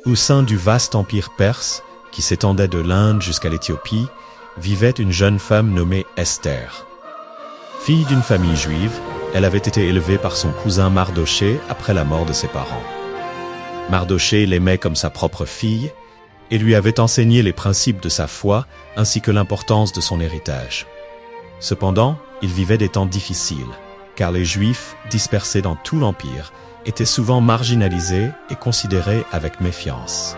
Au sein du vaste empire perse, qui s'étendait de l'Inde jusqu'à l'Éthiopie, vivait une jeune femme nommée Esther. Fille d'une famille juive, elle avait été élevée par son cousin Mardochée après la mort de ses parents. Mardochée l'aimait comme sa propre fille et lui avait enseigné les principes de sa foi ainsi que l'importance de son héritage. Cependant, il vivait des temps difficiles, car les Juifs, dispersés dans tout l'Empire, étaient souvent marginalisés et considérés avec méfiance.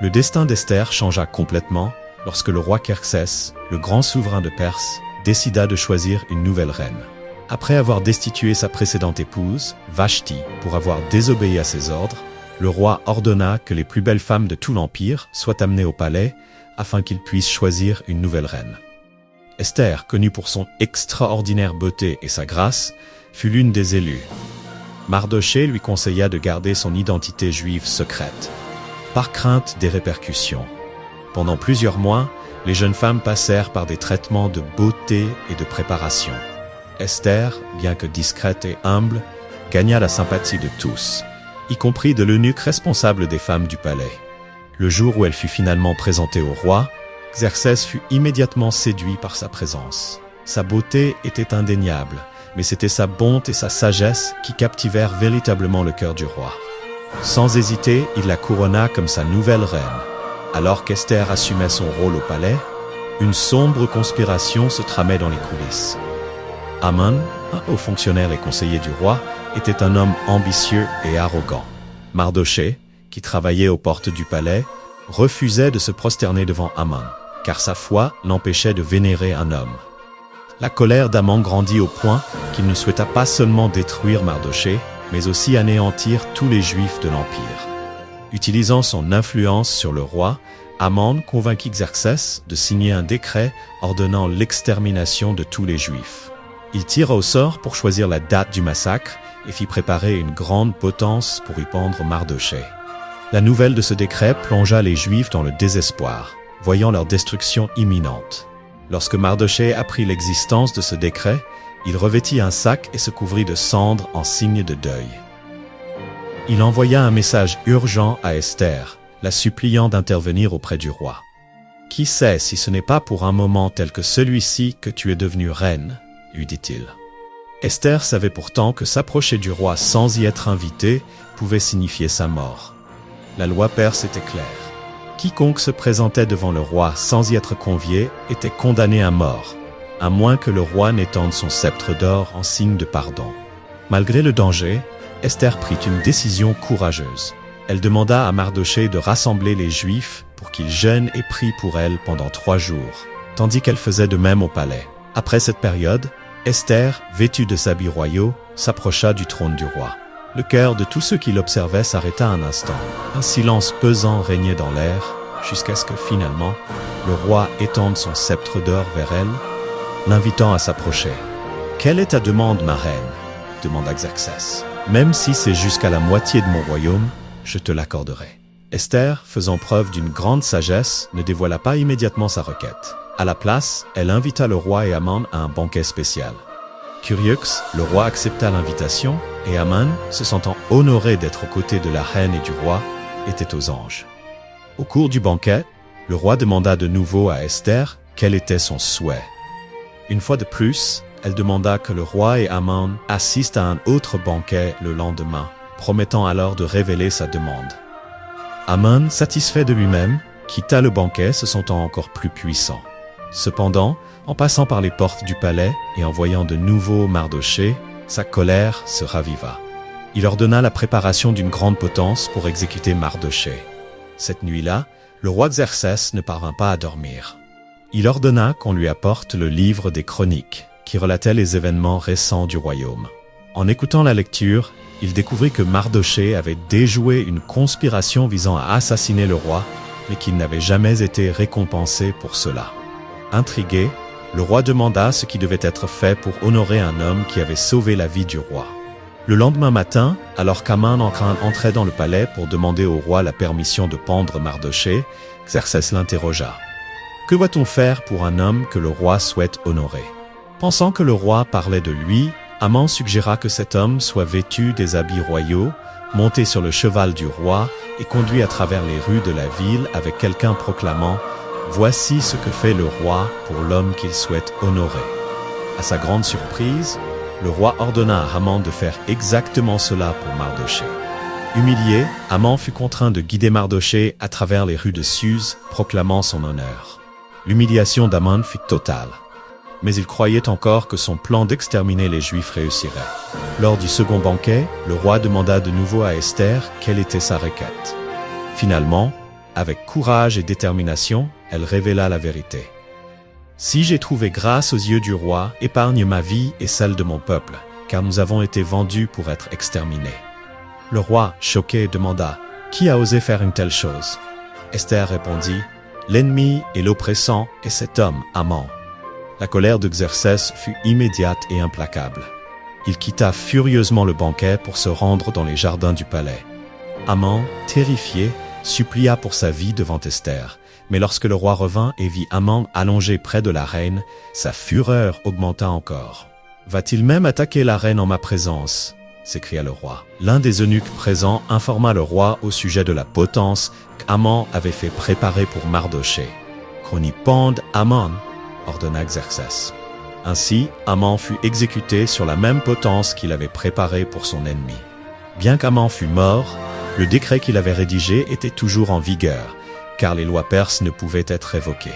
Le destin d'Esther changea complètement lorsque le roi Xerxès, le grand souverain de Perse, décida de choisir une nouvelle reine. Après avoir destitué sa précédente épouse, Vashti, pour avoir désobéi à ses ordres, le roi ordonna que les plus belles femmes de tout l'Empire soient amenées au palais afin qu'il puisse choisir une nouvelle reine. Esther, connue pour son extraordinaire beauté et sa grâce, fut l'une des élues. Mardochée lui conseilla de garder son identité juive secrète, par crainte des répercussions. Pendant plusieurs mois, les jeunes femmes passèrent par des traitements de beauté et de préparation. Esther, bien que discrète et humble, gagna la sympathie de tous, y compris de l'eunuque responsable des femmes du palais. Le jour où elle fut finalement présentée au roi, Xerxès fut immédiatement séduit par sa présence. Sa beauté était indéniable, mais c'était sa bonté et sa sagesse qui captivèrent véritablement le cœur du roi. Sans hésiter, il la couronna comme sa nouvelle reine. Alors qu'Esther assumait son rôle au palais, une sombre conspiration se tramait dans les coulisses. Haman, un haut fonctionnaire et conseiller du roi, était un homme ambitieux et arrogant. Mardochée, qui travaillait aux portes du palais, refusait de se prosterner devant Haman, car sa foi l'empêchait de vénérer un homme. La colère d'Haman grandit au point qu'il ne souhaita pas seulement détruire Mardochée, mais aussi anéantir tous les Juifs de l'Empire. Utilisant son influence sur le roi, Haman convainquit Xerxès de signer un décret ordonnant l'extermination de tous les Juifs. Il tira au sort pour choisir la date du massacre et fit préparer une grande potence pour y pendre Mardochée. La nouvelle de ce décret plongea les Juifs dans le désespoir, voyant leur destruction imminente. Lorsque Mardochée apprit l'existence de ce décret, il revêtit un sac et se couvrit de cendres en signe de deuil. Il envoya un message urgent à Esther, la suppliant d'intervenir auprès du roi. « Qui sait si ce n'est pas pour un moment tel que celui-ci que tu es devenue reine ?» lui dit-il. Esther savait pourtant que s'approcher du roi sans y être invitée pouvait signifier sa mort. La loi perse était claire. Quiconque se présentait devant le roi sans y être convié était condamné à mort, à moins que le roi n'étende son sceptre d'or en signe de pardon. Malgré le danger, Esther prit une décision courageuse. Elle demanda à Mardochée de rassembler les Juifs pour qu'ils jeûnent et prient pour elle pendant 3 jours, tandis qu'elle faisait de même au palais. Après cette période, Esther, vêtue de ses habits royaux, s'approcha du trône du roi. Le cœur de tous ceux qui l'observaient s'arrêta un instant. Un silence pesant régnait dans l'air, jusqu'à ce que finalement, le roi étende son sceptre d'or vers elle, l'invitant à s'approcher. « Quelle est ta demande, ma reine ?» demanda Xerxès. « Même si c'est jusqu'à la moitié de mon royaume, je te l'accorderai. » Esther, faisant preuve d'une grande sagesse, ne dévoila pas immédiatement sa requête. À la place, elle invita le roi et Haman à un banquet spécial. Curieux, le roi accepta l'invitation et Haman, se sentant honoré d'être aux côtés de la reine et du roi, était aux anges. Au cours du banquet, le roi demanda de nouveau à Esther quel était son souhait. Une fois de plus, elle demanda que le roi et Haman assistent à un autre banquet le lendemain, promettant alors de révéler sa demande. Haman, satisfait de lui-même, quitta le banquet se sentant encore plus puissant. Cependant, en passant par les portes du palais et en voyant de nouveau Mardochée, sa colère se raviva. Il ordonna la préparation d'une grande potence pour exécuter Mardochée. Cette nuit-là, le roi Xerxès ne parvint pas à dormir. Il ordonna qu'on lui apporte le livre des Chroniques, qui relatait les événements récents du royaume. En écoutant la lecture, il découvrit que Mardochée avait déjoué une conspiration visant à assassiner le roi, mais qu'il n'avait jamais été récompensé pour cela. Intrigué, le roi demanda ce qui devait être fait pour honorer un homme qui avait sauvé la vie du roi. Le lendemain matin, alors qu'Haman entrait dans le palais pour demander au roi la permission de pendre Mardochée, Xerxès l'interrogea. « Que va-t-on faire pour un homme que le roi souhaite honorer ?» Pensant que le roi parlait de lui, Haman suggéra que cet homme soit vêtu des habits royaux, monté sur le cheval du roi et conduit à travers les rues de la ville avec quelqu'un proclamant « Voici ce que fait le roi pour l'homme qu'il souhaite honorer ». À sa grande surprise, le roi ordonna à Haman de faire exactement cela pour Mardochée. Humilié, Haman fut contraint de guider Mardochée à travers les rues de Suse, proclamant son honneur. L'humiliation d'Haman fut totale. Mais il croyait encore que son plan d'exterminer les Juifs réussirait. Lors du second banquet, le roi demanda de nouveau à Esther quelle était sa requête. Finalement, avec courage et détermination, elle révéla la vérité. « Si j'ai trouvé grâce aux yeux du roi, épargne ma vie et celle de mon peuple, car nous avons été vendus pour être exterminés. » Le roi, choqué, demanda « Qui a osé faire une telle chose ?» Esther répondit « L'ennemi et l'oppressant est cet homme, Haman. » La colère de Xerxès fut immédiate et implacable. Il quitta furieusement le banquet pour se rendre dans les jardins du palais. Haman, terrifié, supplia pour sa vie devant Esther. Mais lorsque le roi revint et vit Haman allongé près de la reine, sa fureur augmenta encore. « Va-t-il même attaquer la reine en ma présence ?» s'écria le roi. L'un des eunuques présents informa le roi au sujet de la potence qu'Haman avait fait préparer pour Mardochée. « Qu'on y pende Haman !» ordonna Xerxès. Ainsi, Haman fut exécuté sur la même potence qu'il avait préparée pour son ennemi. Bien qu'Haman fût mort, le décret qu'il avait rédigé était toujours en vigueur, car les lois perses ne pouvaient être révoquées.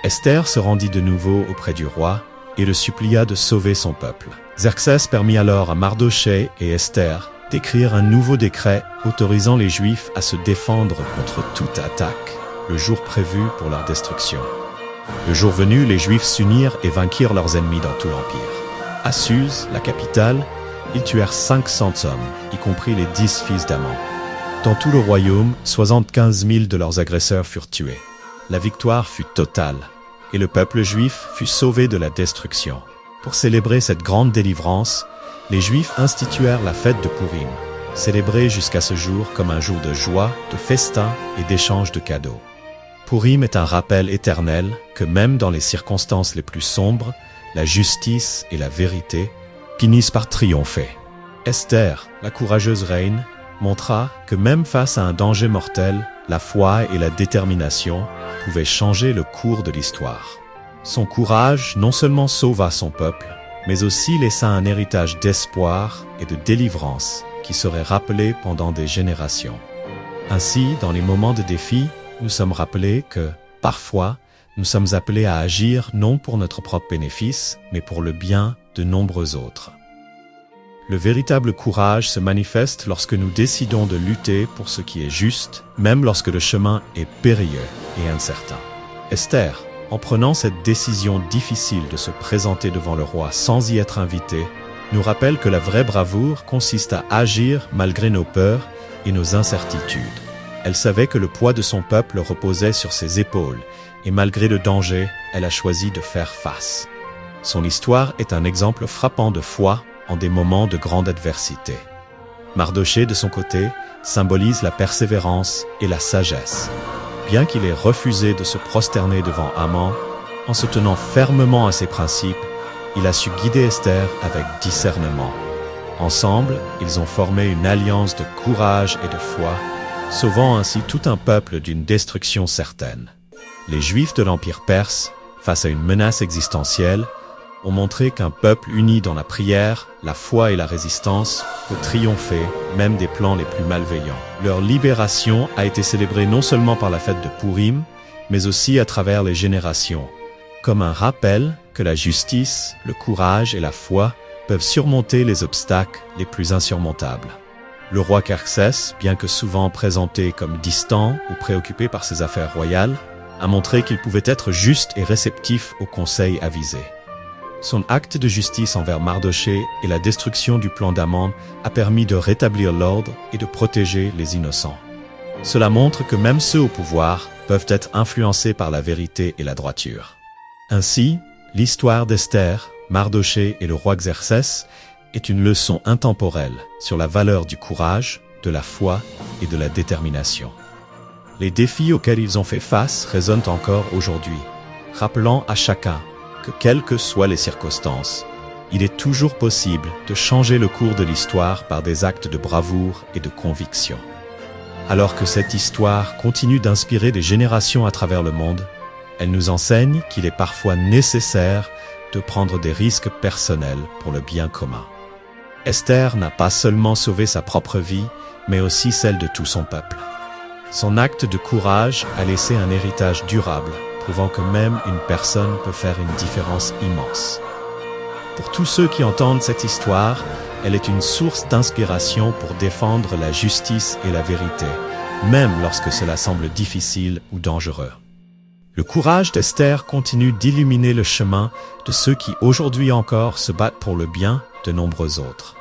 Esther se rendit de nouveau auprès du roi et le supplia de sauver son peuple. Xerxès permit alors à Mardochée et Esther d'écrire un nouveau décret autorisant les Juifs à se défendre contre toute attaque, le jour prévu pour leur destruction. Le jour venu, les Juifs s'unirent et vainquirent leurs ennemis dans tout l'Empire. À Suse, la capitale, ils tuèrent 500 hommes, y compris les 10 fils d'Haman. Dans tout le royaume, 75 000 de leurs agresseurs furent tués. La victoire fut totale, et le peuple juif fut sauvé de la destruction. Pour célébrer cette grande délivrance, les Juifs instituèrent la fête de Pourim, célébrée jusqu'à ce jour comme un jour de joie, de festin et d'échange de cadeaux. Pourim est un rappel éternel que même dans les circonstances les plus sombres, la justice et la vérité finissent par triompher. Esther, la courageuse reine, montra que même face à un danger mortel, la foi et la détermination pouvaient changer le cours de l'histoire. Son courage non seulement sauva son peuple, mais aussi laissa un héritage d'espoir et de délivrance qui serait rappelé pendant des générations. Ainsi, dans les moments de défi, nous sommes rappelés que, parfois, nous sommes appelés à agir non pour notre propre bénéfice, mais pour le bien de nombreux autres. Le véritable courage se manifeste lorsque nous décidons de lutter pour ce qui est juste, même lorsque le chemin est périlleux et incertain. Esther, en prenant cette décision difficile de se présenter devant le roi sans y être invitée, nous rappelle que la vraie bravoure consiste à agir malgré nos peurs et nos incertitudes. Elle savait que le poids de son peuple reposait sur ses épaules, et malgré le danger, elle a choisi de faire face. Son histoire est un exemple frappant de foi en des moments de grande adversité. Mardochée, de son côté, symbolise la persévérance et la sagesse. Bien qu'il ait refusé de se prosterner devant Haman, en se tenant fermement à ses principes, il a su guider Esther avec discernement. Ensemble, ils ont formé une alliance de courage et de foi, sauvant ainsi tout un peuple d'une destruction certaine. Les Juifs de l'Empire perse, face à une menace existentielle, ont montré qu'un peuple uni dans la prière, la foi et la résistance peut triompher même des plans les plus malveillants. Leur libération a été célébrée non seulement par la fête de Pourim, mais aussi à travers les générations, comme un rappel que la justice, le courage et la foi peuvent surmonter les obstacles les plus insurmontables. Le roi Xerxès, bien que souvent présenté comme distant ou préoccupé par ses affaires royales, a montré qu'il pouvait être juste et réceptif aux conseils avisés. Son acte de justice envers Mardochée et la destruction du plan d'Haman a permis de rétablir l'ordre et de protéger les innocents. Cela montre que même ceux au pouvoir peuvent être influencés par la vérité et la droiture. Ainsi, l'histoire d'Esther, Mardochée et le roi Xerxès est une leçon intemporelle sur la valeur du courage, de la foi et de la détermination. Les défis auxquels ils ont fait face résonnent encore aujourd'hui, rappelant à chacun que quelles que soient les circonstances, il est toujours possible de changer le cours de l'histoire par des actes de bravoure et de conviction. Alors que cette histoire continue d'inspirer des générations à travers le monde, elle nous enseigne qu'il est parfois nécessaire de prendre des risques personnels pour le bien commun. Esther n'a pas seulement sauvé sa propre vie, mais aussi celle de tout son peuple. Son acte de courage a laissé un héritage durable, prouvant que même une personne peut faire une différence immense. Pour tous ceux qui entendent cette histoire, elle est une source d'inspiration pour défendre la justice et la vérité, même lorsque cela semble difficile ou dangereux. Le courage d'Esther continue d'illuminer le chemin de ceux qui aujourd'hui encore se battent pour le bien de nombreux autres.